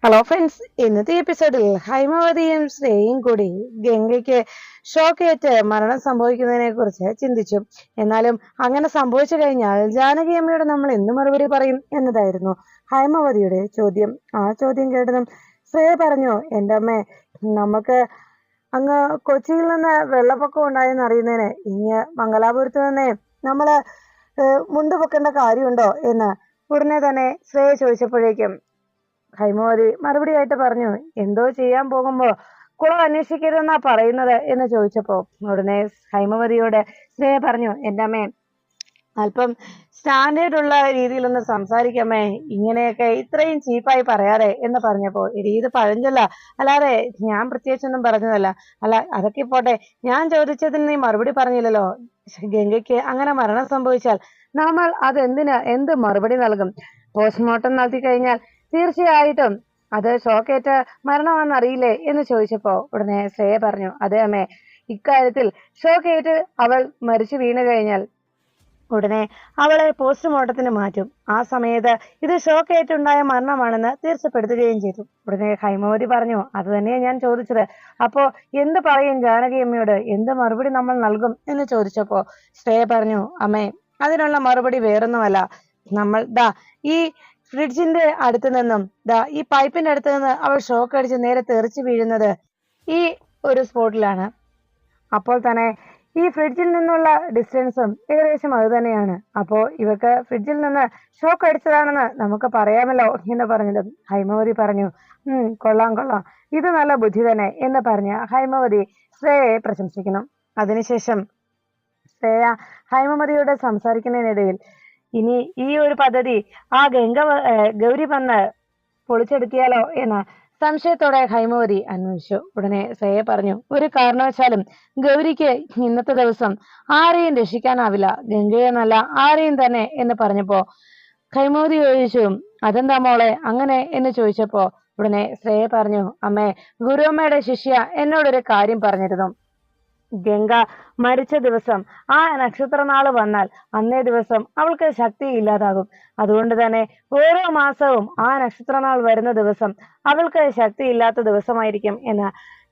Hello friends, ഇന്നത്തെ എപ്പിസോഡിൽ ഹൈമവതിയും ശ്രേയും കൂടി ഗംഗയ്ക്ക് ഷോക്കേറ്റ് മരണം സംഭവിക്കുന്നതിനെ കുറിച്ച് ചിന്തിച്ചു. എന്നാലും അങ്ങനെ സംഭവിച്ചു കഴിഞ്ഞാൽ ജാനകി അമ്മയോട് നമ്മൾ എന്ത് മറുപടി പറയും എന്നതായിരുന്നു ഹൈമവതിയുടെ ചോദ്യം. ആ ചോദ്യം കേട്ടതും ശ്രേയ പറഞ്ഞു, എൻ്റെ അമ്മേ, നമുക്ക് അങ്ങ് കൊച്ചിയിൽ നിന്ന് വെള്ളപ്പൊക്കം ഉണ്ടായെന്ന് അറിയുന്നതിന് ഇങ്ങ് മംഗലാപുരത്ത് തന്നെ നമ്മള് മുണ്ടു പൊക്കേണ്ട കാര്യമുണ്ടോ എന്ന് ഉടനെ തന്നെ ശ്രേയ ചോദിച്ചപ്പോഴേക്കും ഹൈമവതി മറുപടിയായിട്ട് പറഞ്ഞു, എന്തോ ചെയ്യാൻ പോകുമ്പോ കുളം അന്വേഷിക്കരുതെന്നാ പറയുന്നത് എന്ന് ചോദിച്ചപ്പോ ഉടനെ ഹൈമവതിയോട് ശ്രേയ പറഞ്ഞു, എൻ്റെ അമ്മേ, അല്പം സ്റ്റാൻഡേർഡ് ഉള്ള രീതിയിലൊന്ന് സംസാരിക്കമ്മേ, ഇങ്ങനെയൊക്കെ ഇത്രയും ചീപ്പായി പറയാതെ എന്ന് പറഞ്ഞപ്പോ, എടി ഇത് പഴഞ്ചൊല്ല, അല്ലാതെ ഞാൻ പ്രത്യേകിച്ചൊന്നും പറഞ്ഞതല്ല. അല്ല, അതൊക്കെ പോട്ടെ, ഞാൻ ചോദിച്ചതിന് നീ മറുപടി പറഞ്ഞില്ലല്ലോ. ഗംഗയ്ക്ക് അങ്ങനെ മരണം സംഭവിച്ചാൽ നമ്മൾ എന്ത് മറുപടി നൽകും? പോസ്റ്റ്മോർട്ടം നടത്തി കഴിഞ്ഞാൽ തീർച്ചയായിട്ടും അത് ഷോക്കേറ്റ് മരണമാണെന്നറിയില്ലേ എന്ന് ചോദിച്ചപ്പോ ഉടനെ ശ്രേയ പറഞ്ഞു, അതെ അമ്മേ, ഇക്കാര്യത്തിൽ ഷോക്കേറ്റ് അവൾ മരിച്ചു വീണു കഴിഞ്ഞാൽ ഉടനെ അവളെ പോസ്റ്റ്മോർട്ടത്തിന് മാറ്റും. ആ സമയത്ത് ഇത് ഷോക്കേറ്റുണ്ടായ മരണമാണെന്ന് തീർച്ചപ്പെടുത്തുകയും ചെയ്തു. ഉടനെ ഹൈമവതി പറഞ്ഞു, അത് തന്നെയാ ഞാൻ ചോദിച്ചത്. അപ്പോ എന്ത് പറയും ജാനകി അമ്മയോട്, എന്ത് മറുപടി നമ്മൾ നൽകും എന്ന് ചോദിച്ചപ്പോ ശ്രേയ പറഞ്ഞു, അമ്മേ, അതിനുള്ള മറുപടി വേറൊന്നുമല്ല, നമ്മൾ ഈ ഫ്രിഡ്ജിന്റെ അടുത്ത് നിന്നും ഈ പൈപ്പിന്റെ അടുത്ത് നിന്ന് അവൾ ഷോക്ക് അടിച്ച് നേരെ തെറിച്ചു വീഴുന്നത് ഈ ഒരു സ്പോട്ടിലാണ്. അപ്പോൾ തന്നെ ഈ ഫ്രിഡ്ജിൽ നിന്നുള്ള ഡിസ്റ്റൻസും ഏകദേശം അത് തന്നെയാണ്. അപ്പോ ഇവക്ക് ഫ്രിഡ്ജിൽ നിന്ന് ഷോക്ക് അടിച്ചതാണെന്ന് നമുക്ക് പറയാമല്ലോ എന്ന് പറഞ്ഞതും ഹൈമവതി പറഞ്ഞു, കൊള്ളാം കൊള്ളാം, ഇത് നല്ല ബുദ്ധി തന്നെ എന്ന് പറഞ്ഞ ഹൈമവതി ശ്രേയയെ പ്രശംസിക്കുന്നു. അതിനുശേഷം ശ്രേയ ഹൈമവതിയോട് സംസാരിക്കുന്നതിനിടയിൽ ഇനി ഈ ഒരു പദ്ധതി ആ ഗൗരി വന്ന് പൊളിച്ചെടുക്കിയാലോ എന്ന് സംശയത്തോടെ ഹൈമവതി അന്വേഷിച്ചു. ഉടനെ ശ്രേയ പറഞ്ഞു, ഒരു കാരണവശാലും ഗൗരിക്ക് ഇന്നത്തെ ദിവസം ആരെയും രക്ഷിക്കാനാവില്ല, ഗംഗയെന്നല്ല ആരെയും തന്നെ എന്ന് പറഞ്ഞപ്പോ ഹൈമവതി ചോദിച്ചു, അതെന്താ മോളെ അങ്ങനെ എന്ന് ചോദിച്ചപ്പോ ഉടനെ ശ്രേയ പറഞ്ഞു, അമ്മേ, ഗുരുവമ്മയുടെ ശിഷ്യ എന്നോടൊരു കാര്യം പറഞ്ഞിരുന്നു. ഗംഗ മരിച്ച ദിവസം ആ നക്ഷത്രനാള് വന്നാൽ അന്നേ ദിവസം അവൾക്ക് ശക്തി ഇല്ലാതാകും. അതുകൊണ്ട് തന്നെ ഓരോ മാസവും ആ നക്ഷത്രനാൾ വരുന്ന ദിവസം അവൾക്ക് ശക്തി ഇല്ലാത്ത ദിവസമായിരിക്കും എന്ന്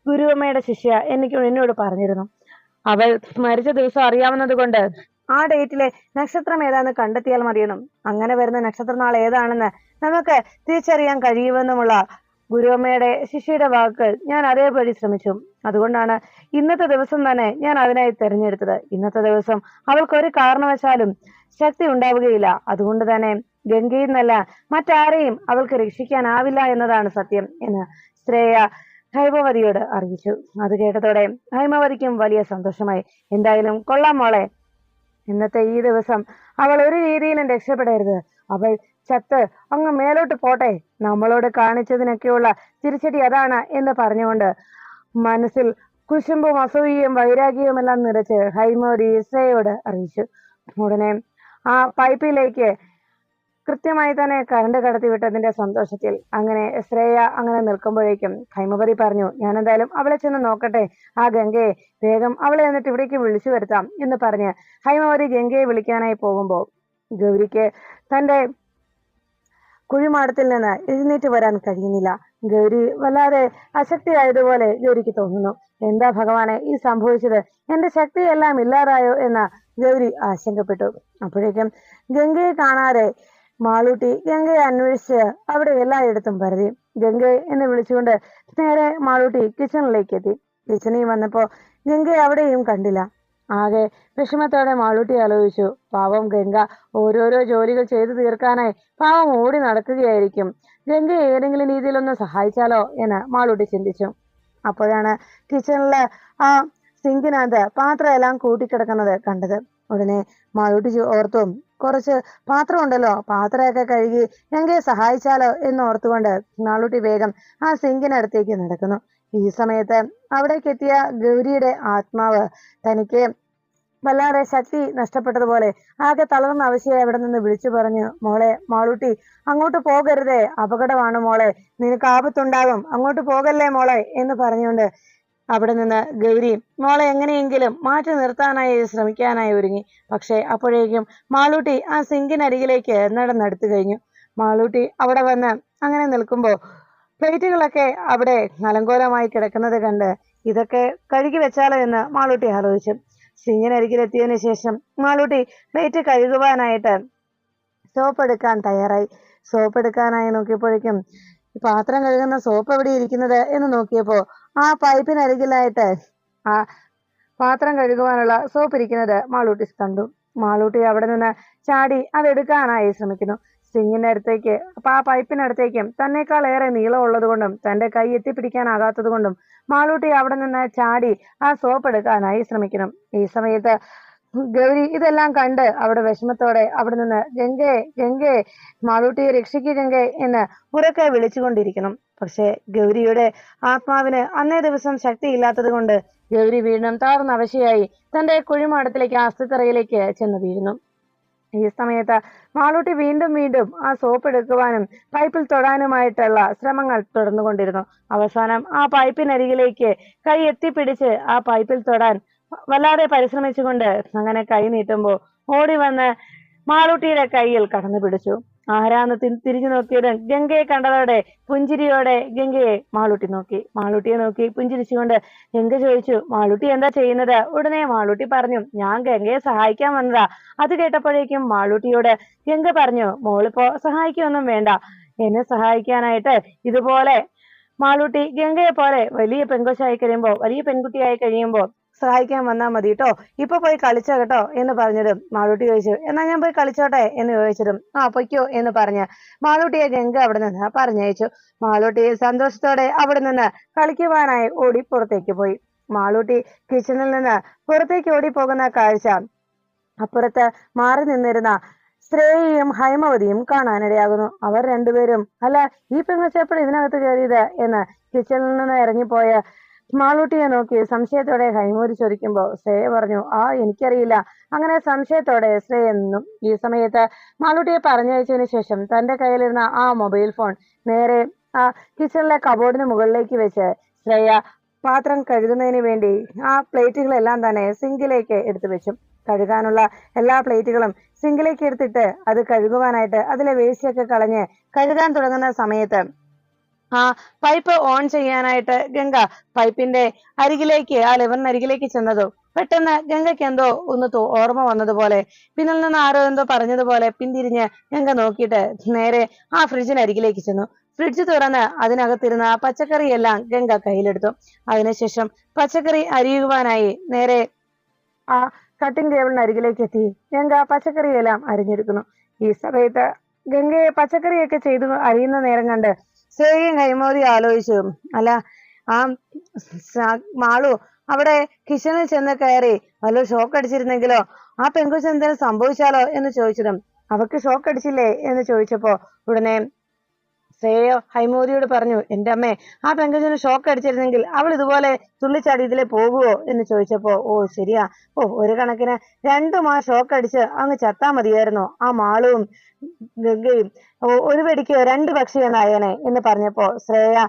ഗുരുവമ്മയുടെ ശിഷ്യ എന്നോട് പറഞ്ഞിരുന്നു. അവൾ മരിച്ച ദിവസം അറിയാവുന്നത് കൊണ്ട് ആ ഡേറ്റിലെ നക്ഷത്രം ഏതാന്ന് കണ്ടെത്തിയാൽ മതിയെന്നും അങ്ങനെ വരുന്ന നക്ഷത്രനാൾ ഏതാണെന്ന് നമുക്ക് തിരിച്ചറിയാൻ കഴിയുമെന്നുമുള്ള ഗുരുവമ്മയുടെ ശിഷ്യയുടെ വാക്കുകൾ ഞാൻ അതേപടി ശ്രമിച്ചു. അതുകൊണ്ടാണ് ഇന്നത്തെ ദിവസം തന്നെ ഞാൻ അതിനായി തെരഞ്ഞെടുത്തത്. ഇന്നത്തെ ദിവസം അവൾക്ക് ഒരു കാരണവശാലും ശക്തി ഉണ്ടാവുകയില്ല. അതുകൊണ്ട് തന്നെ ഗംഗയിൽ നിന്നല്ല മറ്റാരെയും അവൾക്ക് രക്ഷിക്കാനാവില്ല എന്നതാണ് സത്യം എന്ന് ശ്രേയ ഹൈമവതിയോട് അറിയിച്ചു. അത് കേട്ടതോടെ ഹൈമവതിക്കും വലിയ സന്തോഷമായി. എന്തായാലും കൊള്ളാം മോളെ, ഇന്നത്തെ ഈ ദിവസം അവൾ ഒരു രീതിയിലും രക്ഷപ്പെടരുത്, അവൾ ചത്ത് അങ്ങ് മേലോട്ട് പോട്ടെ, നമ്മളോട് കാണിച്ചതിനൊക്കെയുള്ള തിരിച്ചടി അതാണ് എന്ന് പറഞ്ഞുകൊണ്ട് മനസ്സിൽ കുശുമ്പും അസൂയയും വൈരാഗ്യവും എല്ലാം നിറച്ച് ഹൈമവതി ശ്രേയയോട് അറിയിച്ചു. ഉടനെ ആ പൈപ്പിലേക്ക് കൃത്യമായി തന്നെ കറണ്ട് കടത്തിവിട്ടതിന്റെ സന്തോഷത്തിൽ അങ്ങനെ ശ്രേയ അങ്ങനെ നിൽക്കുമ്പോഴേക്കും ഹൈമവതി പറഞ്ഞു, ഞാൻ എന്തായാലും അവളെ ചെന്ന് നോക്കട്ടെ, ആ ഗംഗയെ വേഗം അവളെ എന്നിട്ട് ഇവിടേക്ക് വിളിച്ചു വരുത്താം എന്ന് പറഞ്ഞ് ഹൈമവതി ഗംഗയെ വിളിക്കാനായി പോകുമ്പോ ഗൗരിക്ക് തന്റെ കുഴിമാടത്തിൽ നിന്ന് എഴുന്നേറ്റ് വരാൻ കഴിയുന്നില്ല. ഗൗരി വല്ലാതെ അശക്തിയായതുപോലെ ഗൗരിക്ക് തോന്നുന്നു. എന്താ ഭഗവാനെ ഈ സംഭവിച്ചത്, എന്റെ ശക്തിയെല്ലാം ഇല്ലാതായോ എന്ന് ഗൗരി ആശങ്കപ്പെട്ടു. അപ്പോഴേക്കും ഗംഗയെ കാണാതെ മാളൂട്ടി ഗംഗയെ അന്വേഷിച്ച് അവിടെ എല്ലായിടത്തും പരതി. ഗംഗയെ എന്ന് വിളിച്ചുകൊണ്ട് നേരെ മാളൂട്ടി കിച്ചണിലേക്ക് എത്തി. കിച്ചണിൽ വന്നപ്പോ ഗംഗയെ അവിടെയും കണ്ടില്ല. ആകെ വിഷമത്തോടെ മാളൂട്ടി ആലോചിച്ചു, പാവം ഗംഗ ഓരോരോ ജോലികൾ ചെയ്തു തീർക്കാനായി പാവം ഓടി നടക്കുകയായിരിക്കും, ഗംഗയെ ഏതെങ്കിലും രീതിയിലൊന്ന് സഹായിച്ചാലോ എന്ന് മാളൂട്ടി ചിന്തിച്ചു. അപ്പോഴാണ് കിച്ചണില് ആ സിങ്കിനകത്ത് പാത്രം എല്ലാം കൂട്ടിക്കിടക്കുന്നത് കണ്ടത്. ഉടനെ മാളൂട്ടി ഓർത്തു, കുറച്ച് പാത്രം ഉണ്ടല്ലോ, പാത്രമൊക്കെ കഴുകി ഗംഗയെ സഹായിച്ചാലോ എന്ന് ഓർത്തുകൊണ്ട് മാളൂട്ടി വേഗം ആ സിങ്കിനടുത്തേക്ക് നടക്കുന്നു. ഈ സമയത്ത് അവിടേക്ക് എത്തിയ ഗൗരിയുടെ ആത്മാവ് തനിക്ക് വല്ലാതെ ശക്തി നഷ്ടപ്പെട്ടതുപോലെ ആകെ തളർന്ന അവശയായി അവിടെ നിന്ന് വിളിച്ചു പറഞ്ഞു, മോളെ മാളൂട്ടി, അങ്ങോട്ട് പോകരുതേ, അപകടമാണ് മോളെ, നിനക്ക് ആപത്തുണ്ടാകും, അങ്ങോട്ട് പോകല്ലേ മോളെ എന്ന് പറഞ്ഞുകൊണ്ട് അവിടെ നിന്ന് ഗൗരി മോളെ എങ്ങനെയെങ്കിലും മാറ്റി നിർത്താനായി ശ്രമിക്കാനായി ഒരുങ്ങി. പക്ഷെ അപ്പോഴേക്കും മാളൂട്ടി ആ സിങ്കിനരികിലേക്ക് നടന്നെടുത്തു കഴിഞ്ഞു. മാളൂട്ടി അവിടെ വന്ന് അങ്ങനെ നിൽക്കുമ്പോ പ്ലേറ്റുകളൊക്കെ അവിടെ അലങ്കോലമായി കിടക്കുന്നത് കണ്ട് ഇതൊക്കെ കഴുകി വെച്ചാലോ എന്ന് മാളൂട്ടി ആലോചിച്ചു. സിങ്ങിനരികിലെത്തിയതിനു ശേഷം മാളൂട്ടി പ്ലേറ്റ് കഴുകുവാനായിട്ട് സോപ്പ് എടുക്കാൻ തയ്യാറായി. സോപ്പ് എടുക്കാനായി നോക്കിയപ്പോഴേക്കും പാത്രം കഴുകുന്ന സോപ്പ് എവിടെ ഇരിക്കുന്നത് എന്ന് നോക്കിയപ്പോ ആ പൈപ്പിനരികിലായിട്ട് ആ പാത്രം കഴുകുവാനുള്ള സോപ്പ് ഇരിക്കുന്നത് മാളൂട്ടി കണ്ടു. മാളൂട്ടി അവിടെ നിന്ന് ചാടി അതെടുക്കാനായി ശ്രമിക്കുന്നു. സിങ്ങിന്റെ അടുത്തേക്ക് ആ പൈപ്പിനടുത്തേക്കും തന്നെക്കാൾ ഏറെ നീളമുള്ളത് കൊണ്ടും തന്റെ കൈ എത്തിപ്പിടിക്കാനാകാത്തത് കൊണ്ടും മാളൂട്ടി അവിടെ നിന്ന് ചാടി ആ സോപ്പ് എടുക്കാനായി ശ്രമിക്കണം. ഈ സമയത്ത് ഗൗരി ഇതെല്ലാം കണ്ട് അവിടെ വിഷമത്തോടെ അവിടെ നിന്ന് ഗംഗേ ഗംഗേ, മാളൂട്ടിയെ രക്ഷിക്കു ഗംഗേ എന്ന് ഉറക്കെ വിളിച്ചുകൊണ്ടിരിക്കണം. പക്ഷെ ഗൗരിയുടെ ആത്മാവിന് അന്നേ ദിവസം ശക്തിയില്ലാത്തത് കൊണ്ട് ഗൗരി വീണ്ടും താഴ്ന്ന അവശയായി തന്റെ കുഴിമാടത്തിലേക്ക് അസ്ഥിത്തറയിലേക്ക് ചെന്ന് വീഴുന്നു. ഈ സമയത്ത് മാളൂട്ടി വീണ്ടും വീണ്ടും ആ സോപ്പ് എടുക്കുവാനും പൈപ്പിൽ തൊടാനുമായിട്ടുള്ള ശ്രമങ്ങൾ തുടർന്നുകൊണ്ടിരുന്നു. അവസാനം ആ പൈപ്പിനരികിലേക്ക് കൈ എത്തിപ്പിടിച്ച് ആ പൈപ്പിൽ തൊടാൻ വല്ലാതെ പരിശ്രമിച്ചുകൊണ്ട് അങ്ങനെ കൈ നീട്ടുമ്പോൾ ഓടി വന്ന് മാളൂട്ടിയുടെ കയ്യിൽ കടന്നു പിടിച്ചു. ആരാന്ന് തിരിഞ്ഞു നോക്കിയത് ഗംഗയെ കണ്ടതോടെ പുഞ്ചിരിയോടെ ഗംഗയെ മാളൂട്ടി നോക്കി. മാളൂട്ടിയെ നോക്കി പുഞ്ചിരിച്ചുകൊണ്ട് ഗംഗ ചോദിച്ചു, മാളൂട്ടി എന്താ ചെയ്യുന്നത്? ഉടനെ മാളൂട്ടി പറഞ്ഞു, ഞാൻ ഗംഗയെ സഹായിക്കാൻ വന്നതാ. അത് കേട്ടപ്പോഴേക്കും മാളൂട്ടിയോട് ഗംഗ പറഞ്ഞു, മോളിപ്പോ സഹായിക്കൊന്നും വേണ്ട. എന്നെ സഹായിക്കാനായിട്ട് ഇതുപോലെ മാളൂട്ടി ഗംഗയെ പോലെ വലിയ പെൺകൊച്ചായി കഴിയുമ്പോ വലിയ പെൺകുട്ടിയായി കഴിയുമ്പോ സഹായിക്കാൻ വന്നാൽ മതി കേട്ടോ, ഇപ്പൊ പോയി കളിച്ചോ കേട്ടോ എന്ന് പറഞ്ഞതും മാളൂട്ടി ചോദിച്ചു, എന്നാ ഞാൻ പോയി കളിച്ചോട്ടെ എന്ന് ചോദിച്ചതും പൊയ്ക്കോ എന്ന് പറഞ്ഞ് മാളൂട്ടിയെ ഗംഗ അവിടെ നിന്ന് പറഞ്ഞയച്ചു. മാളൂട്ടി സന്തോഷത്തോടെ അവിടെ നിന്ന് കളിക്കുവാനായി ഓടി പുറത്തേക്ക് പോയി. മാളൂട്ടി കിച്ചണിൽ നിന്ന് പുറത്തേക്ക് ഓടി പോകുന്ന കാഴ്ച അപ്പുറത്ത് മാറി നിന്നിരുന്ന ശ്രേയയും ഹൈമവതിയും കാണാനിടയാകുന്നു. അവർ രണ്ടുപേരും അല്ല, ഈ പെൺകൊച്ചെപ്പോഴും ഇതിനകത്ത് കയറിയത് എന്ന് കിച്ചണിൽ നിന്ന് ഇറങ്ങിപ്പോയ മാളൂട്ടിയെ നോക്കി സംശയത്തോടെ ഹൈമവതി ചോദിക്കുമ്പോൾ ശ്രേയ പറഞ്ഞു, എനിക്കറിയില്ല. അങ്ങനെ സംശയത്തോടെ ശ്രേയ നിന്നും. ഈ സമയത്ത് മാളൂട്ടിയെ പറഞ്ഞയച്ചതിന് ശേഷം തന്റെ കയ്യിലിരുന്ന ആ മൊബൈൽ ഫോൺ നേരെ ആ കിച്ചണിലെ കബോർഡിന് മുകളിലേക്ക് വെച്ച് ശ്രേയ പാത്രം കഴുകുന്നതിന് വേണ്ടി ആ പ്ലേറ്റുകളെല്ലാം തന്നെ സിങ്കിലേക്ക് എടുത്തു വെച്ചു. കഴുകാനുള്ള എല്ലാ പ്ലേറ്റുകളും സിങ്കിലേക്ക് എടുത്തിട്ട് അത് കഴുകുവാനായിട്ട് അതിലെ വേസ്റ്റ് ഒക്കെ കളഞ്ഞ് കഴുകാൻ തുടങ്ങുന്ന സമയത്ത് ആ പൈപ്പ് ഓൺ ചെയ്യാനായിട്ട് ഗംഗ പൈപ്പിന്റെ അരികിലേക്ക് ആ ലെവറിനരികിലേക്ക് ചെന്നതോ പെട്ടെന്ന് ഗംഗയ്ക്ക് എന്തോ ഒന്ന് ഓർമ്മ വന്നതുപോലെ പിന്നിൽ നിന്ന് ആരോ എന്തോ പറഞ്ഞതുപോലെ പിന്തിരിഞ്ഞ് ഗംഗ നോക്കിയിട്ട് നേരെ ആ ഫ്രിഡ്ജിനരികിലേക്ക് ചെന്നു. ഫ്രിഡ്ജ് തുറന്ന് അതിനകത്തിരുന്ന പച്ചക്കറിയെല്ലാം ഗംഗ കയ്യിലെടുത്തു. അതിനുശേഷം പച്ചക്കറി അരിയുവാനായി നേരെ ആ കട്ടിംഗ് ടേബിളിനരികിലേക്ക് എത്തി ഗംഗ പച്ചക്കറിയെല്ലാം അരിഞ്ഞെടുക്കുന്നു. ഈ സമയത്ത് ഗംഗയെ പച്ചക്കറിയൊക്കെ ചെയ്തു അരിയുന്ന നേരം കണ്ട് ശ്രേയയും ഹൈമവതി ആലോചിച്ചു, അല്ല ആ മാളു അവിടെ കിച്ചണിൽ ചെന്ന് കയറി വല്ല ഷോക്ക് അടിച്ചിരുന്നെങ്കിലോ, ആ പെൺകുച്ച് എന്തെങ്കിലും സംഭവിച്ചാലോ എന്ന് ചോദിച്ചതും അവക്ക് ഷോക്ക് അടിച്ചില്ലേ എന്ന് ചോദിച്ചപ്പോ ഉടനെ ശ്രേയോ ഹൈമവതിയോട് പറഞ്ഞു, എന്റെ അമ്മേ, ആ പെൺകുച്ചിന് ഷോക്ക് അടിച്ചിരുന്നെങ്കിൽ അവൾ ഇതുപോലെ തുള്ളിച്ചാടി ഇതിലെ പോകുവോ എന്ന് ചോദിച്ചപ്പോ ശരിയാ, ഒരു കണക്കിന് രണ്ടും ആ ഷോക്ക് അടിച്ച് അങ്ങ് ചത്താ മതിയായിരുന്നു. ആ മാളുവും ഗംഗയും ഒരു വെടിക്ക് രണ്ട് പക്ഷിയെന്നായനെ എന്ന് പറഞ്ഞപ്പോ ശ്രേയ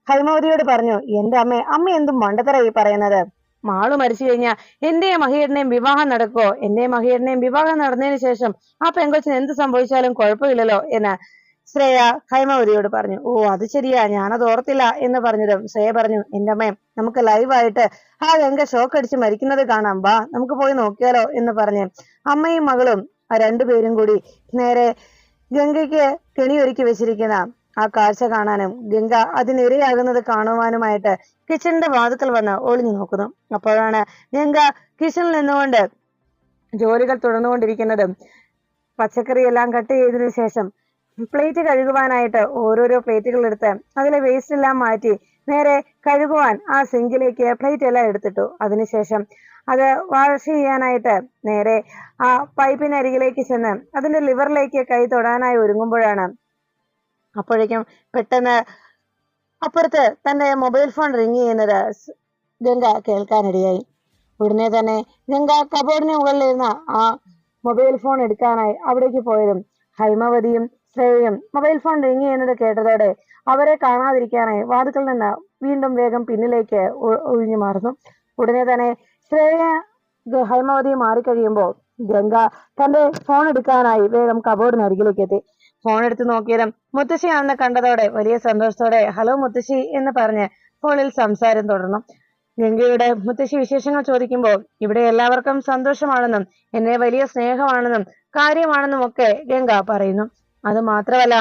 ഹൈമവതിയോട് പറഞ്ഞു, എന്റെ അമ്മ എന്തും മണ്ടത്തരായി പറയുന്നത്. മാളു മരിച്ചു കഴിഞ്ഞാൽ എന്റെയും മഹിയേട്ടനെയും വിവാഹം നടക്കോ? എന്റെയും മഹിയേട്ടനെയും വിവാഹം നടന്നതിന് ശേഷം ആ പെങ്കൊച്ചിന് എന്ത് സംഭവിച്ചാലും കുഴപ്പമില്ലല്ലോ എന്ന് ശ്രേയ ഹൈമവതിയോട് പറഞ്ഞു. അത് ശരിയാ, ഞാനത് ഓർത്തില്ല എന്ന് പറഞ്ഞതും ശ്രേയ പറഞ്ഞു, എന്റെ അമ്മേ, നമുക്ക് ലൈവായിട്ട് ആ ഗംഗ ഷോക്ക് അടിച്ച് മരിക്കുന്നത് കാണാം, വാ നമുക്ക് പോയി നോക്കിയാലോ എന്ന് പറഞ്ഞ് അമ്മയും മകളും ആ രണ്ടുപേരും കൂടി നേരെ ഗംഗയ്ക്ക് കെണിയൊരുക്കി വെച്ചിരിക്കുന്ന ആ കാഴ്ച കാണാനും ഗംഗ അതിനിരയാകുന്നത് കാണുവാനുമായിട്ട് കിച്ചണിന്റെ വാതുക്കൽ വന്ന് ഒളിഞ്ഞു നോക്കുന്നു. അപ്പോഴാണ് ഗംഗ കിച്ചണിൽ നിന്നുകൊണ്ട് ജോലികൾ തുടർന്നുകൊണ്ടിരിക്കുന്നതും പച്ചക്കറിയെല്ലാം കട്ട് ചെയ്തതിനു ശേഷം പ്ലേറ്റ് കഴുകുവാനായിട്ട് ഓരോരോ പ്ലേറ്റുകൾ എടുത്ത് അതിലെ വേസ്റ്റ് എല്ലാം മാറ്റി നേരെ കഴുകുവാൻ ആ സിങ്കിലേക്ക് പ്ലേറ്റ് എല്ലാം എടുത്തിട്ടു. അതിനുശേഷം അത് വാഷ് ചെയ്യാനായിട്ട് നേരെ ആ പൈപ്പിനരികിലേക്ക് ചെന്ന് അതിന്റെ ലിവറിലേക്ക് കൈ തൊടാനായി ഒരുങ്ങുമ്പോഴാണ് അപ്പോഴേക്കും പെട്ടെന്ന് അപ്പുറത്ത് തന്റെ മൊബൈൽ ഫോൺ റിങ് ചെയ്യുന്നത് ഗംഗ കേൾക്കാനിടയായി. ഉടനെ തന്നെ ഗംഗ കബോർഡിന് മുകളിലിരുന്ന ആ മൊബൈൽ ഫോൺ എടുക്കാനായി അവിടേക്ക് പോയതും ഹൈമവതിയും ശ്രേയയും മൊബൈൽ ഫോൺ റിങ് ചെയ്യുന്നത് കേട്ടതോടെ അവരെ കാണാതിരിക്കാനായി വാതുക്കളിൽ നിന്ന് വീണ്ടും വേഗം പിന്നിലേക്ക് ഒഴിഞ്ഞു മാറുന്നു. ഉടനെ തന്നെ ശ്രേയ ഹൈമവതി മാറിക്കഴിയുമ്പോൾ ഗംഗ തന്റെ ഫോൺ എടുക്കാനായി വേഗം കബോർഡിന് അരികിലേക്ക് എത്തി. ഫോൺ എടുത്ത് നോക്കിയതും മുത്തശ്ശിയാണെന്ന് കണ്ടതോടെ വലിയ സന്തോഷത്തോടെ ഹലോ മുത്തശ്ശി എന്ന് പറഞ്ഞ് ഫോണിൽ സംസാരം തുടർന്നു. ഗംഗയുടെ മുത്തശ്ശി വിശേഷങ്ങൾ ചോദിക്കുമ്പോൾ ഇവിടെ എല്ലാവർക്കും സന്തോഷമാണെന്നും എന്നെ വലിയ സ്നേഹമാണെന്നും കാര്യമാണെന്നും ഒക്കെ ഗംഗ പറയുന്നു. അത് മാത്രമല്ല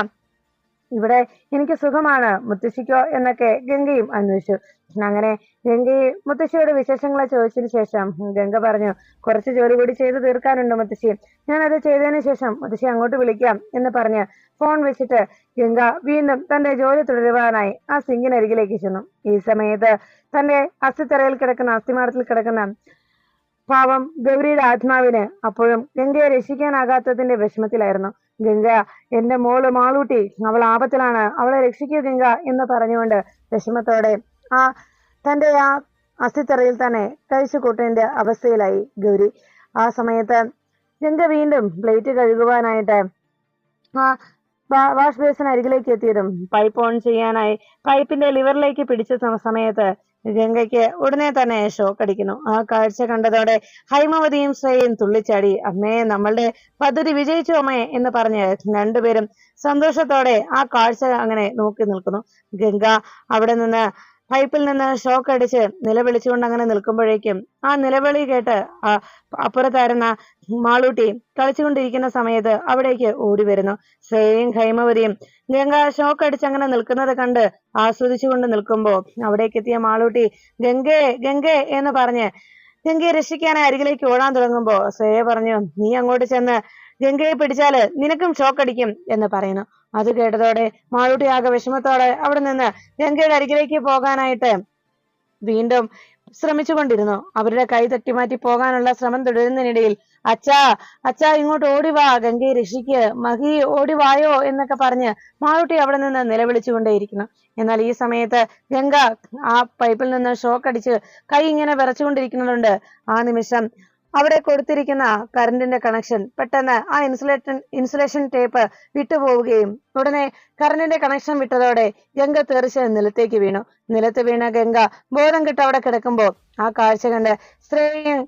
ഇവിടെ എനിക്ക് സുഖമാണ്, മുത്തശ്ശിക്കോ എന്നൊക്കെ ഗംഗയും അന്വേഷിച്ചു. അങ്ങനെ ഗംഗയെ മുത്തശ്ശിയോട് വിശേഷങ്ങളെ ചോദിച്ചതിന് ശേഷം ഗംഗ പറഞ്ഞു, കുറച്ച് ജോലി കൂടി ചെയ്തു തീർക്കാനുണ്ട് മുത്തശ്ശി, ഞാൻ അത് ചെയ്തതിന് ശേഷം മുത്തശ്ശി അങ്ങോട്ട് വിളിക്കാം എന്ന് പറഞ്ഞ് ഫോൺ വെച്ചിട്ട് ഗംഗ വീണ്ടും തന്റെ ജോലി തുടരുവാനായി ആ സിങ്കിനരികിലേക്ക് ചെന്നു. ഈ സമയത്ത് തന്റെ അസ്ഥിത്തറയിൽ കിടക്കുന്ന അസ്ഥിമാരത്തിൽ കിടക്കുന്ന പാവം ഗൗരിയുടെ ആത്മാവിന് അപ്പോഴും ഗംഗയെ രക്ഷിക്കാനാകാത്തതിന്റെ വിഷമത്തിലായിരുന്നു. ഗംഗ, എന്റെ മോള് മാളൂട്ടി, അവൾ ആപത്തിലാണ്, അവളെ രക്ഷിക്കൂ ഗംഗ എന്ന് പറഞ്ഞുകൊണ്ട് വിഷമത്തോടെ തന്റെ ആ അസ്ഥിത്തറയിൽ തന്നെ കഴിച്ചു കൂട്ടേണ്ട അവസ്ഥയിലായി ഗൗരി. ആ സമയത്ത് ഗംഗ വീണ്ടും പ്ലേറ്റ് കഴുകുവാനായിട്ട് ആ വാഷ് ബേസിന് അരികിലേക്ക് എത്തിയതും പൈപ്പ് ഓൺ ചെയ്യാനായി പൈപ്പിന്റെ ലിവറിലേക്ക് പിടിച്ച സമയത്ത് ഗംഗയ്ക്ക് ഉടനെ തന്നെ ഷോക്ക് അടിക്കുന്നു. ആ കാഴ്ച കണ്ടതോടെ ഹൈമവതിയും ശ്രേയയും തുള്ളിച്ചാടി, അമ്മേ നമ്മളുടെ പദ്ധതി വിജയിച്ചു അമ്മേ എന്ന് പറഞ്ഞ് രണ്ടുപേരും സന്തോഷത്തോടെ ആ കാഴ്ച അങ്ങനെ നോക്കി നിൽക്കുന്നു. ഗംഗ അവിടെ നിന്ന് പൈപ്പിൽ നിന്ന് ഷോക്ക് അടിച്ച് നിലവിളിച്ചുകൊണ്ട് അങ്ങനെ നിൽക്കുമ്പോഴേക്കും ആ നിലവിളി കേട്ട് അപ്പുറത്തായിരുന്ന മാളൂട്ടി കളിച്ചുകൊണ്ടിരിക്കുന്ന സമയത്ത് അവിടേക്ക് ഓടി വരുന്നു. ശ്രേയയും ഹൈമവതിയും ഗംഗ ഷോക്ക് അടിച്ച് അങ്ങനെ നിൽക്കുന്നത് കണ്ട് ആസ്വദിച്ചുകൊണ്ട് നിൽക്കുമ്പോ അവിടേക്ക് എത്തിയ മാളൂട്ടി ഗംഗേ ഗംഗേ എന്ന് പറഞ്ഞ് ഗംഗയെ രക്ഷിക്കാനായി അരികിലേക്ക് ഓടാൻ തുടങ്ങുമ്പോ ശ്രേയ പറഞ്ഞു, നീ അങ്ങോട്ട് ചെന്ന് ഗംഗയെ പിടിച്ചാല് നിനക്കും ഷോക്ക് അടിക്കും എന്ന് പറയുന്നു. അത് കേട്ടതോടെ മാളൂട്ടി ആകെ വിഷമത്തോടെ അവിടെ നിന്ന് ഗംഗയുടെ അരികിലേക്ക് പോകാനായിട്ട് വീണ്ടും ശ്രമിച്ചുകൊണ്ടിരുന്നു. അവരുടെ കൈ തട്ടിമാറ്റി പോകാനുള്ള ശ്രമം തുടരുന്നതിനിടയിൽ അച്ഛാ അച്ഛാ ഇങ്ങോട്ട് ഓടിവാ, ഗംഗയെ രക്ഷിക്ക്, മഹി ഓടിവായോ എന്നൊക്കെ പറഞ്ഞ് മാളൂട്ടി അവിടെ നിന്ന് നിലവിളിച്ചുകൊണ്ടേയിരിക്കുന്നു. എന്നാൽ ഈ സമയത്ത് ഗംഗ ആ പൈപ്പിൽ നിന്ന് ഷോക്ക് അടിച്ച് കൈ ഇങ്ങനെ വിറച്ചുകൊണ്ടിരിക്കുന്നുണ്ട്. ആ നിമിഷം അവിടെ കൊടുത്തിരിക്കുന്ന കറണ്ടിന്റെ കണക്ഷൻ പെട്ടെന്ന് ആ ഇൻസുലേഷൻ ടേപ്പ് വിട്ടുപോവുകയും ഉടനെ കറണ്ടിന്റെ കണക്ഷൻ വിട്ടതോടെ ഗംഗ തെറിച്ച് നിലത്തേക്ക് വീണു. നിലത്ത് വീണ ഗംഗ ബോധം കെട്ട് അവിടെ കിടക്കുമ്പോൾ ആ കാഴ്ച കണ്ട് ശ്രേയയും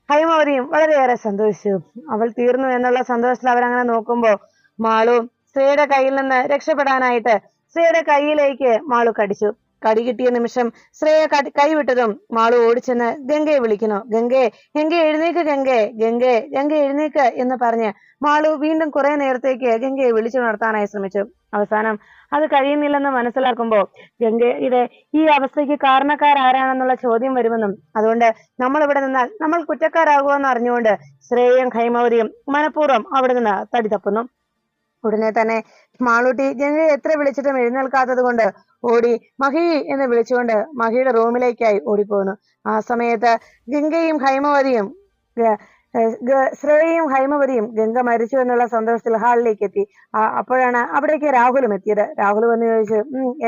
ഹൈമവതിയും വളരെയേറെ സന്തോഷിച്ചു. അവൾ തീർന്നു എന്നുള്ള സന്തോഷത്തിൽ അവരങ്ങനെ നോക്കുമ്പോ മാളു ശ്രേയയുടെ കയ്യിൽ നിന്ന് രക്ഷപ്പെടാനായിട്ട് ശ്രേയയുടെ കൈയിലേക്ക് മാളു കടിച്ചു. കടി കിട്ടിയ നിമിഷം ശ്രേയ കൈവിട്ടതും മാളു ഓടിച്ചെന്ന് ഗംഗയെ വിളിക്കുന്നു. ഗംഗേ ഗംഗെ എഴുന്നേക്ക്, ഗംഗെ ഗംഗെ ഗംഗെ എഴുന്നേക്ക് എന്ന് പറഞ്ഞ് മാളു വീണ്ടും കുറെ നേരത്തേക്ക് ഗംഗയെ വിളിച്ചു നടത്താനായി ശ്രമിച്ചു. അവസാനം അത് കഴിയുന്നില്ലെന്ന് മനസ്സിലാക്കുമ്പോ ഗംഗയുടെ ഈ അവസ്ഥയ്ക്ക് കാരണക്കാരാരാണെന്നുള്ള ചോദ്യം വരുമെന്നും അതുകൊണ്ട് നമ്മൾ ഇവിടെ നിന്നാൽ നമ്മൾ കുറ്റക്കാരാകുമെന്ന് അറിഞ്ഞുകൊണ്ട് ശ്രേയയും ഹൈമവതിയും മനഃപൂർവ്വം അവിടെ നിന്ന് തടി തപ്പുന്നു. ഉടനെ തന്നെ മാളൂട്ടി ഗംഗയെ എത്ര വിളിച്ചിട്ടും എഴുന്നേൽക്കാത്തത് കൊണ്ട് ഓടി മഹി എന്ന് വിളിച്ചുകൊണ്ട് മഹിയുടെ റൂമിലേക്കായി ഓടിപ്പോകുന്നു. ആ സമയത്ത് ഗംഗയും ഹൈമവതിയും ശ്രേയയും ഹൈമവതിയും ഗംഗ മരിച്ചു എന്നുള്ള സന്തോഷത്തിൽ ഹാളിലേക്ക് എത്തി. അപ്പോഴാണ് അവിടേക്ക് രാഹുലും എത്തിയത്. രാഹുൽ വന്ന് ചോദിച്ചു,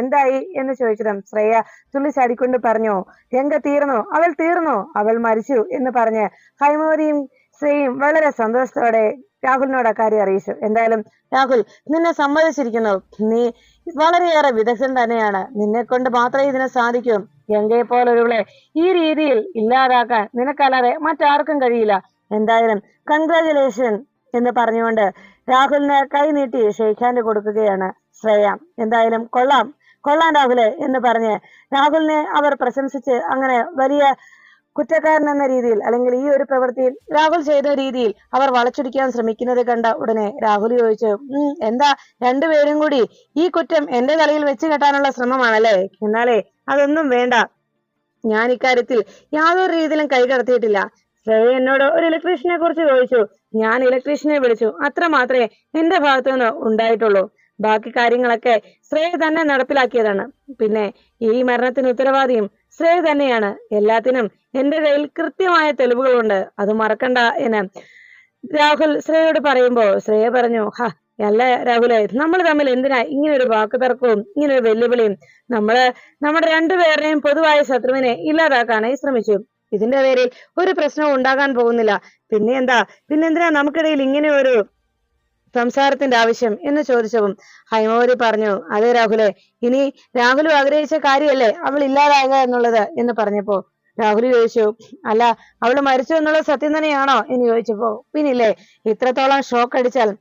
എന്തായി എന്ന് ചോദിച്ചതും ശ്രേയ തുള്ളിച്ചാടിക്കൊണ്ട് പറഞ്ഞു, ഗംഗ തീർന്നു, അവൾ തീർന്നു, അവൾ മരിച്ചു എന്ന് പറഞ്ഞ് ഹൈമവതിയും ശ്രേയയും വളരെ സന്തോഷത്തോടെ രാഹുലിനോട് അക്കാര്യം അറിയിച്ചു. എന്തായാലും രാഹുൽ, നിന്നെ സമ്മതിച്ചിരിക്കുന്നു, നീ വളരെയേറെ വിദഗ്ധൻ തന്നെയാണ്, നിന്നെ കൊണ്ട് മാത്രമേ ഇതിനെ സാധിക്കൂ. ഗംഗയെ പോലൊരുവളെ ഈ രീതിയിൽ ഇല്ലാതാക്കാൻ നിനക്കല്ലാതെ മറ്റാർക്കും കഴിയില്ല. എന്തായാലും കൺഗ്രാജുലേഷൻ എന്ന് പറഞ്ഞുകൊണ്ട് രാഹുലിന് കൈ നീട്ടി ഷെയ്ക്ക് ഹാൻഡ് കൊടുക്കുകയാണ് ശ്രേയ. എന്തായാലും കൊള്ളാം കൊള്ളാം രാഹുലെ എന്ന് പറഞ്ഞ് രാഹുലിനെ അവർ പ്രശംസിച്ച് അങ്ങനെ വലിയ കുറ്റക്കാരൻ എന്ന രീതിയിൽ അല്ലെങ്കിൽ ഈ ഒരു പ്രവൃത്തിയിൽ രാഹുൽ ചെയ്ത രീതിയിൽ അവർ വളച്ചൊടിക്കാൻ ശ്രമിക്കുന്നത് കണ്ട ഉടനെ രാഹുൽ ചോദിച്ചു, എന്താ രണ്ടുപേരും കൂടി ഈ കുറ്റം എന്റെ തലയിൽ വെച്ച് കെട്ടാനുള്ള ശ്രമമാണല്ലേ? എന്നാലേ അതൊന്നും വേണ്ട, ഞാൻ ഇക്കാര്യത്തിൽ യാതൊരു രീതിയിലും കൈ കടത്തിയിട്ടില്ല. ശ്രേയ എന്നോട് ഒരു ഇലക്ട്രീഷ്യനെ കുറിച്ച് ചോദിച്ചു, ഞാൻ ഇലക്ട്രീഷ്യനെ വിളിച്ചു, അത്ര മാത്രമേ എന്റെ ഭാഗത്തു നിന്ന് ഉണ്ടായിട്ടുള്ളൂ. ബാക്കി കാര്യങ്ങളൊക്കെ ശ്രേയ തന്നെ നടപ്പിലാക്കിയതാണ്. പിന്നെ ഈ മരണത്തിന് ഉത്തരവാദിയും ശ്രേയ തന്നെയാണ്. എല്ലാത്തിനും എന്റെ കയ്യിൽ കൃത്യമായ തെളിവുകളുണ്ട്, അത് മറക്കണ്ട എന്ന് രാഹുൽ ശ്രേയയോട് പറയുമ്പോ ശ്രേയ പറഞ്ഞു, അല്ല രാഹുലെ, നമ്മൾ തമ്മിൽ എന്തിനാ ഇങ്ങനെ ഒരു വാക്ക് തർക്കവും ഇങ്ങനെ ഒരു വെല്ലുവിളിയും? നമ്മുടെ രണ്ടുപേരുടെയും പൊതുവായ ശത്രുവിനെ ഇല്ലാതാക്കാനായി ശ്രമിച്ചു. ഇതിന്റെ പേരിൽ ഒരു പ്രശ്നവും ഉണ്ടാകാൻ പോകുന്നില്ല. പിന്നെന്തിനാ നമുക്കിടയിൽ ഇങ്ങനെ ഒരു സംസാരത്തിന്റെ ആവശ്യം എന്ന് ചോദിച്ചവും ഹൈമവതി പറഞ്ഞു, അതെ രാഹുലെ, ഇനി രാഹുൽ ആഗ്രഹിച്ച കാര്യമല്ലേ അവൾ ഇല്ലാതാകുക എന്നുള്ളത് എന്ന് പറഞ്ഞപ്പോ രാഹുൽ ചോദിച്ചു, അല്ല അവള് മരിച്ചു എന്നുള്ളത് സത്യം തന്നെയാണോ എന്ന് ചോദിച്ചപ്പോ പിന്നില്ലേ, ഇത്രത്തോളം ഷോക്ക് അടിച്ചാൽ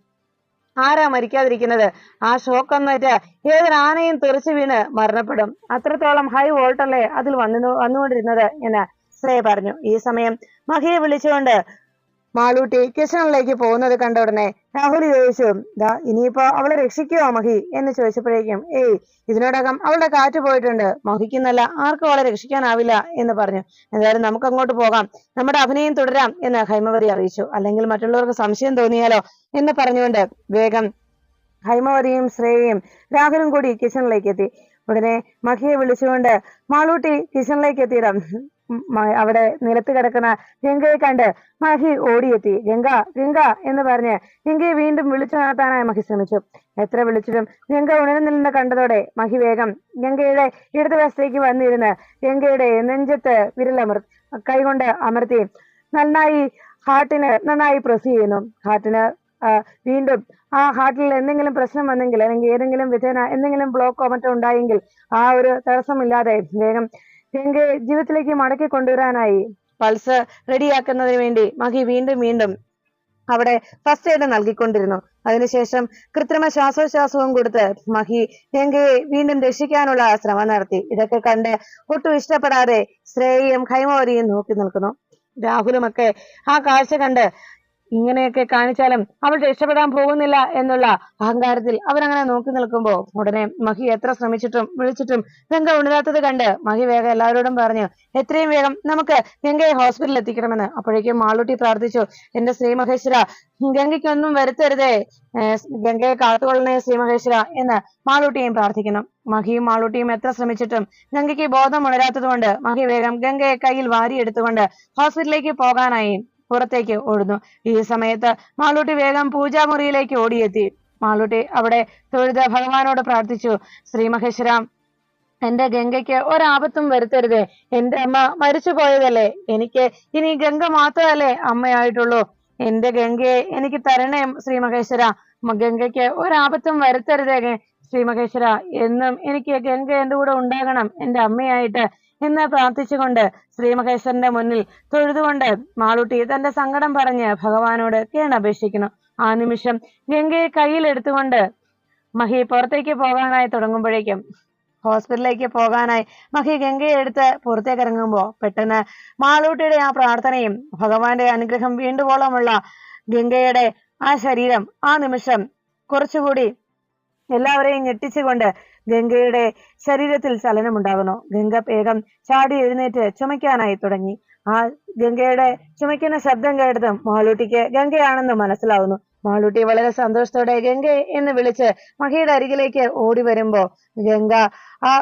ആരാ മരിക്കാതിരിക്കുന്നത്? ആ ഷോക്ക് എന്നിട്ട് ഏതൊരാനയും തെറിച്ചു വീണ് മരണപ്പെടും. അത്രത്തോളം ഹൈ വോൾട്ടല്ലേ അതിൽ വന്നുകൊണ്ടിരുന്നത് എന്ന് ശ്രേയ പറഞ്ഞു. ഈ സമയം മഹിയെ വിളിച്ചുകൊണ്ട് മാളൂട്ടി കിച്ചണിലേക്ക് പോകുന്നത് കണ്ട ഉടനെ രാഹുൽ ചോദിച്ചു, ഇനിയിപ്പോ അവളെ രക്ഷിക്കുവോ മഹി എന്ന് ചോദിച്ചപ്പോഴേക്കും ഏയ്, ഇതിനോടകം അവളുടെ കാറ്റ് പോയിട്ടുണ്ട്, മഹിക്കുന്നല്ല ആർക്കും അവളെ രക്ഷിക്കാനാവില്ല എന്ന് പറഞ്ഞു. എന്തായാലും നമുക്ക് അങ്ങോട്ട് പോകാം, നമ്മുടെ അഭിനയം തുടരാം എന്ന് ഹൈമവതി അറിയിച്ചു. അല്ലെങ്കിൽ മറ്റുള്ളവർക്ക് സംശയം തോന്നിയാലോ എന്ന് പറഞ്ഞുകൊണ്ട് വേഗം ഹൈമവതിയും ശ്രേയയും രാഹുലും കൂടി കിച്ചണിലേക്ക് എത്തി. ഉടനെ മഹിയെ വിളിച്ചുകൊണ്ട് മാളൂട്ടി കിച്ചണിലേക്ക് എത്തിയിടാം. അവിടെ നിലത്ത് കിടക്കുന്ന ഗംഗയെ കണ്ട് മഹി ഓടിയെത്തി. ഗംഗ ഗംഗ എന്ന് പറഞ്ഞ് ഗംഗയെ വീണ്ടും വിളിച്ചുണർത്താനായി മഹി ശ്രമിച്ചു. എത്ര വിളിച്ചിട്ടും ഗംഗ ഉണർന്നില്ലെന്ന് കണ്ടതോടെ മഹി വേഗം ഗംഗയുടെ ഇടതുവശത്തേക്ക് വന്നിരുന്ന് ഗംഗയുടെ നെഞ്ചത്ത് കൈകൊണ്ട് അമർത്തി ഹാർട്ടിന് നന്നായി പ്രസ് ചെയ്യുന്നു. ഹാർട്ടിന് വീണ്ടും ആ ഹാർട്ടിൽ എന്തെങ്കിലും പ്രശ്നം വന്നെങ്കിൽ, അല്ലെങ്കിൽ ഏതെങ്കിലും വിധേന എന്തെങ്കിലും ബ്ലോക്കോ മറ്റോ ഉണ്ടായെങ്കിൽ ആ ഒരു തടസ്സമില്ലാതെ വേഗം ഗംഗയെ ജീവിതത്തിലേക്ക് മടക്കി കൊണ്ടുവരാനായി പൾസ് റെഡിയാക്കുന്നതിന് വേണ്ടി മഹി വീണ്ടും അവിടെ ഫസ്റ്റ് എയ്ഡ് നൽകിക്കൊണ്ടിരുന്നു. അതിനുശേഷം കൃത്രിമ ശ്വാസോച്ഛ്വാസവും കൊടുത്ത് മഹി ഗംഗയെ വീണ്ടും രക്ഷിക്കാനുള്ള ശ്രമം നടത്തി. ഇതൊക്കെ കണ്ട് ഒട്ടും ഇഷ്ടപ്പെടാതെ ശ്രേയയും ഹൈമവതിയും നോക്കി നിൽക്കുന്നു. രാഹുലുമൊക്കെ ആ കാഴ്ച കണ്ട് ഇങ്ങനെയൊക്കെ കാണിച്ചാലും അവൾ രക്ഷപ്പെടാൻ പോകുന്നില്ല എന്നുള്ള അഹങ്കാരത്തിൽ അവരങ്ങനെ നോക്കി നിൽക്കുമ്പോൾ ഉടനെ മഹി എത്ര ശ്രമിച്ചിട്ടും വിളിച്ചിട്ടും ഗംഗ ഉണരാത്തത് കണ്ട് മഹി വേഗം എല്ലാവരോടും പറഞ്ഞു, എത്രയും വേഗം നമുക്ക് ഗംഗയെ ഹോസ്പിറ്റലിൽ എത്തിക്കണമെന്ന്. അപ്പോഴേക്കും മാളൂട്ടി പ്രാർത്ഥിച്ചു, എന്റെ ശ്രീ മഹേശ്വര, ഗംഗയ്ക്കൊന്നും വരുത്തരുതേ, ഗംഗയെ കാത്തുകൊള്ളണേ ശ്രീ മഹേശ്വര എന്ന് മാളൂട്ടിയും പ്രാർത്ഥിക്കുന്നു. മഹിയും മാളൂട്ടിയും എത്ര ശ്രമിച്ചിട്ടും ഗംഗയ്ക്ക് ബോധം ഉണരാത്തത് കൊണ്ട് മഹി വേഗം ഗംഗയെ കയ്യിൽ വാരിയെടുത്തുകൊണ്ട് ഹോസ്പിറ്റലിലേക്ക് പോകാനായി പുറത്തേക്ക് ഓടുന്നു. ഈ സമയത്ത് മാളൂട്ടി വേഗം പൂജാമുറിയിലേക്ക് ഓടിയെത്തി. മാളൂട്ടി അവിടെ തൊഴുത് ഭഗവാനോട് പ്രാർത്ഥിച്ചു, ശ്രീ മഹേശ്വര, എന്റെ ഗംഗയ്ക്ക് ഒരാപത്തും വരുത്തരുതേ, എന്റെ അമ്മ മരിച്ചു പോയതല്ലേ, എനിക്ക് ഇനി ഗംഗ മാത്രമല്ലേ അമ്മയായിട്ടുള്ളൂ, എന്റെ ഗംഗയെ എനിക്ക് തരണേ ശ്രീ മഹേശ്വര, ഗംഗയ്ക്ക് ഒരാപത്തും വരുത്തരുതേ ശ്രീ മഹേശ്വര, എന്നും എനിക്ക് ഗംഗ എന്റെ കൂടെ ഉണ്ടാകണം എന്റെ അമ്മയായിട്ട് എന്ന് പ്രാർത്ഥിച്ചുകൊണ്ട് ശ്രീമഹേശ്വരന്റെ മുന്നിൽ തൊഴുതുകൊണ്ട് മാളൂട്ടി തന്റെ സങ്കടം പറഞ്ഞ് ഭഗവാനോട് കേണപേക്ഷിക്കുന്നു. ആ നിമിഷം ഗംഗയെ കയ്യിൽ എടുത്തുകൊണ്ട് മഹി പുറത്തേക്ക് പോകാനായി തുടങ്ങുമ്പോഴേക്കും, ഹോസ്പിറ്റലിലേക്ക് പോകാനായി മഹി ഗംഗയെ എടുത്ത് പുറത്തേക്ക് ഇറങ്ങുമ്പോൾ പെട്ടെന്ന് മാളൂട്ടിയുടെ ആ പ്രാർത്ഥനയും ഭഗവാന്റെ അനുഗ്രഹം വീണ്ടുവോളമുള്ള ഗംഗയുടെ ആ ശരീരം ആ നിമിഷം കുറച്ചുകൂടി എല്ലാവരെയും ഞെട്ടിച്ചുകൊണ്ട് ഗംഗയുടെ ശരീരത്തിൽ ചലനമുണ്ടാകുന്നു. ഗംഗ വേഗം ചാടി എഴുന്നേറ്റ് ചുമയ്ക്കാനായി തുടങ്ങി. ആ ഗംഗയുടെ ചുമയ്ക്കുന്ന ശബ്ദം കേട്ടതും മാളൂട്ടിക്ക് ഗംഗയാണെന്ന് മനസ്സിലാവുന്നു. മാളൂട്ടി വളരെ സന്തോഷത്തോടെ ഗംഗ എന്ന് വിളിച്ച് മഹിയുടെ അരികിലേക്ക് ഓടി വരുമ്പോ ഗംഗ ആ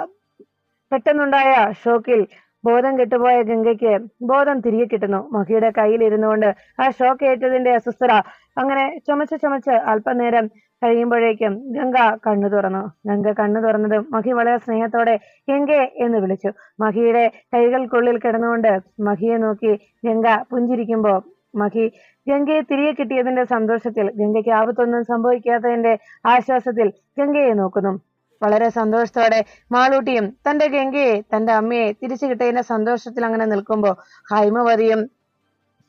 പെട്ടെന്നുണ്ടായ ഷോക്കിൽ ബോധം കെട്ടുപോയ ഗംഗയ്ക്ക് ബോധം തിരികെ കിട്ടുന്നു. മഹിയുടെ കയ്യിൽ ഇരുന്നുകൊണ്ട് ആ ഷോക്ക് ഏറ്റതിന്റെ അസ്വസ്ഥത അങ്ങനെ ചുമച്ച് അല്പനേരം കഴിയുമ്പോഴേക്കും ഗംഗ കണ്ണു തുറന്നു. ഗംഗ കണ്ണു തുറന്നതും മഹി വളരെ സ്നേഹത്തോടെ ഗംഗെ എന്ന് വിളിച്ചു. മഹിയുടെ കൈകൾക്കുള്ളിൽ കിടന്നുകൊണ്ട് മഹിയെ നോക്കി ഗംഗ പുഞ്ചിരിക്കുമ്പോ മഹി ഗംഗയെ തിരികെ കിട്ടിയതിന്റെ സന്തോഷത്തിൽ, ഗംഗയ്ക്ക് ആപത്തൊന്നും സംഭവിക്കാത്തതിന്റെ ആശ്വാസത്തിൽ ഗംഗയെ നോക്കുന്നു. വളരെ സന്തോഷത്തോടെ മാളൂട്ടിയും തന്റെ ഗംഗയെ, തന്റെ അമ്മയെ തിരിച്ചു കിട്ടിയതിന്റെ സന്തോഷത്തിൽ അങ്ങനെ നിൽക്കുമ്പോ ഹൈമവതിയും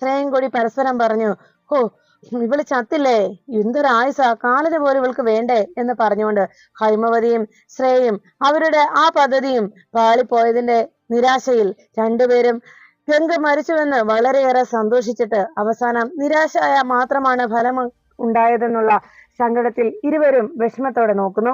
ശ്രേയയും കൂടി പരസ്പരം പറഞ്ഞു, ഓ ഇവള് ചത്തില്ലേ, എന്തൊരായുസ, കാലിന് പോലും ഇവൾക്ക് വേണ്ടേ എന്ന് പറഞ്ഞുകൊണ്ട് ഹൈമവതിയും ശ്രേയയും അവരുടെ ആ പദ്ധതിയും പാളിപ്പോയതിന്റെ നിരാശയിൽ രണ്ടുപേരും ഗംഗ മരിച്ചുവെന്ന് വളരെയേറെ സന്തോഷിച്ചിട്ട് അവസാനം നിരാശയായ മാത്രമാണ് ഫലം ഉണ്ടായതെന്നുള്ള സങ്കടത്തിൽ ഇരുവരും വിഷമത്തോടെ നോക്കുന്നു.